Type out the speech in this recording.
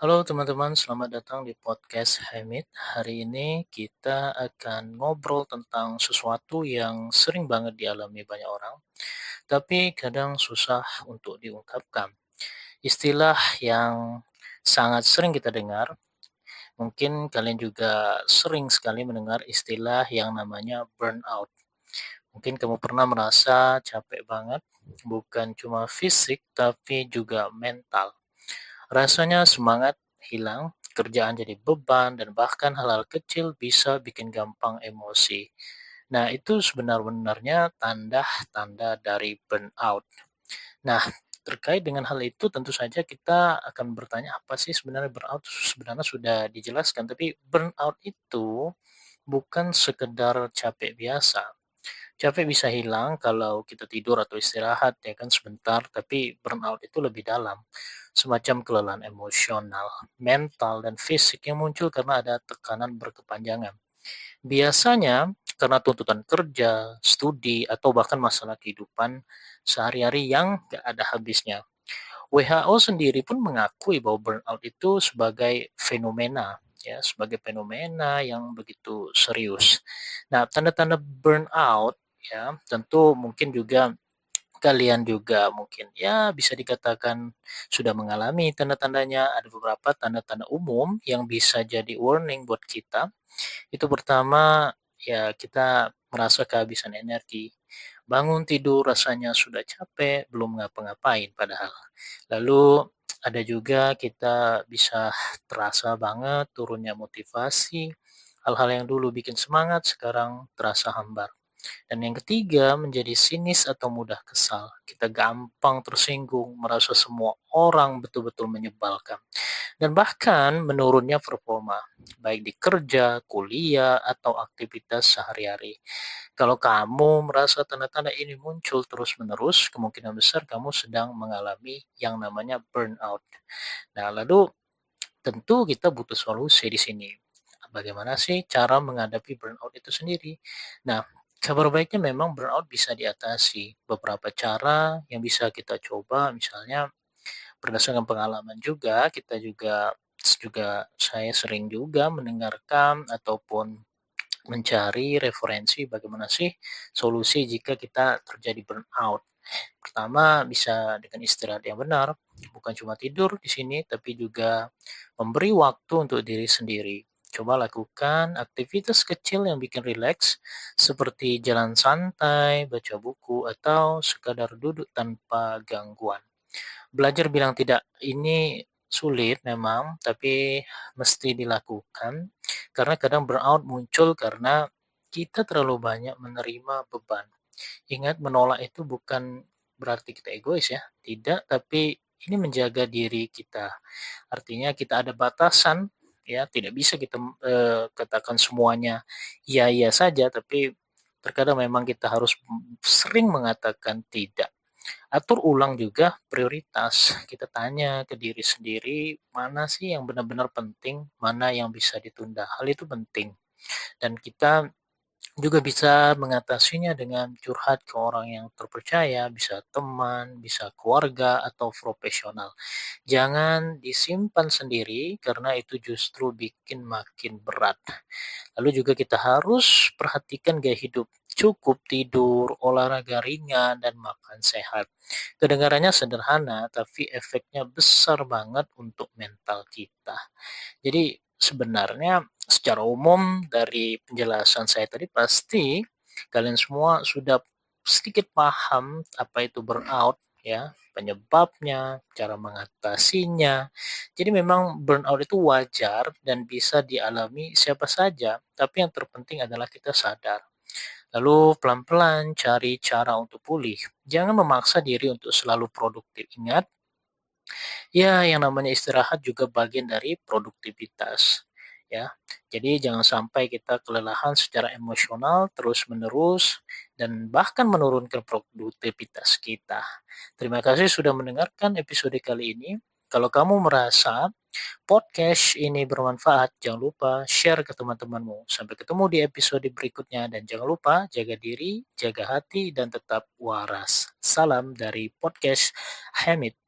Halo teman-teman, selamat datang di podcast Hamid. Hari ini kita akan ngobrol tentang sesuatu yang sering banget dialami banyak orang, tapi kadang susah untuk diungkapkan. Istilah yang sangat sering kita dengar, mungkin kalian juga sering sekali mendengar istilah yang namanya burnout. Mungkin kamu pernah merasa capek banget, bukan cuma fisik, tapi juga mental. Rasanya semangat hilang, kerjaan jadi beban, dan bahkan hal-hal kecil bisa bikin gampang emosi. Nah, itu sebenarnya tanda-tanda dari burnout. Nah, terkait dengan hal itu tentu saja kita akan bertanya apa sih sebenarnya burnout? Sebenarnya sudah dijelaskan, tapi burnout itu bukan sekedar capek biasa. Capek bisa hilang kalau kita tidur atau istirahat ya kan sebentar, tapi burnout itu lebih dalam. Semacam kelelahan emosional, mental, dan fisik yang muncul karena ada tekanan berkepanjangan. Biasanya karena tuntutan kerja, studi, atau bahkan masalah kehidupan sehari-hari yang gak ada habisnya. WHO sendiri pun mengakui bahwa burnout itu sebagai fenomena sebagai fenomena yang begitu serius. Nah, tanda-tanda burnout tentu mungkin juga kalian juga mungkin bisa dikatakan sudah mengalami tanda-tandanya. Ada beberapa tanda-tanda umum yang bisa jadi warning buat kita. Itu pertama, ya kita merasa kehabisan energi. Bangun tidur rasanya sudah capek, belum ngapa-ngapain padahal. Lalu ada juga kita bisa terasa banget turunnya motivasi. Hal-hal yang dulu bikin semangat sekarang terasa hambar. Dan yang ketiga, menjadi sinis atau mudah kesal. Kita gampang tersinggung, merasa semua orang betul-betul menyebalkan. Dan bahkan menurunnya performa, baik di kerja, kuliah, atau aktivitas sehari-hari. Kalau kamu merasa tanda-tanda ini muncul terus-menerus, kemungkinan besar kamu sedang mengalami yang namanya burnout. Nah, lalu tentu kita butuh solusi di sini. Bagaimana sih cara menghadapi burnout itu sendiri? Nah, kabar baiknya memang burnout bisa diatasi. Beberapa cara yang bisa kita coba, misalnya berdasarkan pengalaman juga, kita juga juga saya sering juga mendengarkan ataupun mencari referensi bagaimana sih solusi jika kita terjadi burnout. Pertama, bisa dengan istirahat yang benar, bukan cuma tidur di sini, tapi juga memberi waktu untuk diri sendiri. Coba lakukan aktivitas kecil yang bikin rileks, seperti jalan santai, baca buku, atau sekadar duduk tanpa gangguan. Belajar bilang tidak ini sulit memang, tapi mesti dilakukan karena kadang burnout muncul karena kita terlalu banyak menerima beban. Ingat, menolak itu bukan berarti kita egois ya, tidak, tapi ini menjaga diri kita. Artinya kita ada batasan ya, tidak bisa kita katakan semuanya iya-iya saja, tapi terkadang memang kita harus sering mengatakan tidak. Atur ulang juga prioritas. Kita tanya ke diri sendiri, mana sih yang benar-benar penting, mana yang bisa ditunda. Hal itu penting. Dan kita juga bisa mengatasinya dengan curhat ke orang yang terpercaya, bisa teman, bisa keluarga, atau profesional. Jangan disimpan sendiri karena itu justru bikin makin berat. Lalu juga kita harus perhatikan gaya hidup. Cukup tidur, olahraga ringan, dan makan sehat. Kedengarannya sederhana, tapi efeknya besar banget untuk mental kita. Jadi sebenarnya secara umum dari penjelasan saya tadi pasti kalian semua sudah sedikit paham apa itu burnout ya, penyebabnya, cara mengatasinya. Jadi memang burnout itu wajar dan bisa dialami siapa saja, tapi yang terpenting adalah kita sadar. Lalu pelan-pelan cari cara untuk pulih. Jangan memaksa diri untuk selalu produktif. Ingat, ya, yang namanya istirahat juga bagian dari produktivitas, ya. Jadi jangan sampai kita kelelahan secara emosional terus-menerus dan bahkan menurunkan produktivitas kita. Terima kasih sudah mendengarkan episode kali ini. Kalau kamu merasa podcast ini bermanfaat, jangan lupa share ke teman-temanmu. Sampai ketemu di episode berikutnya dan jangan lupa jaga diri, jaga hati, dan tetap waras. Salam dari podcast Hamid.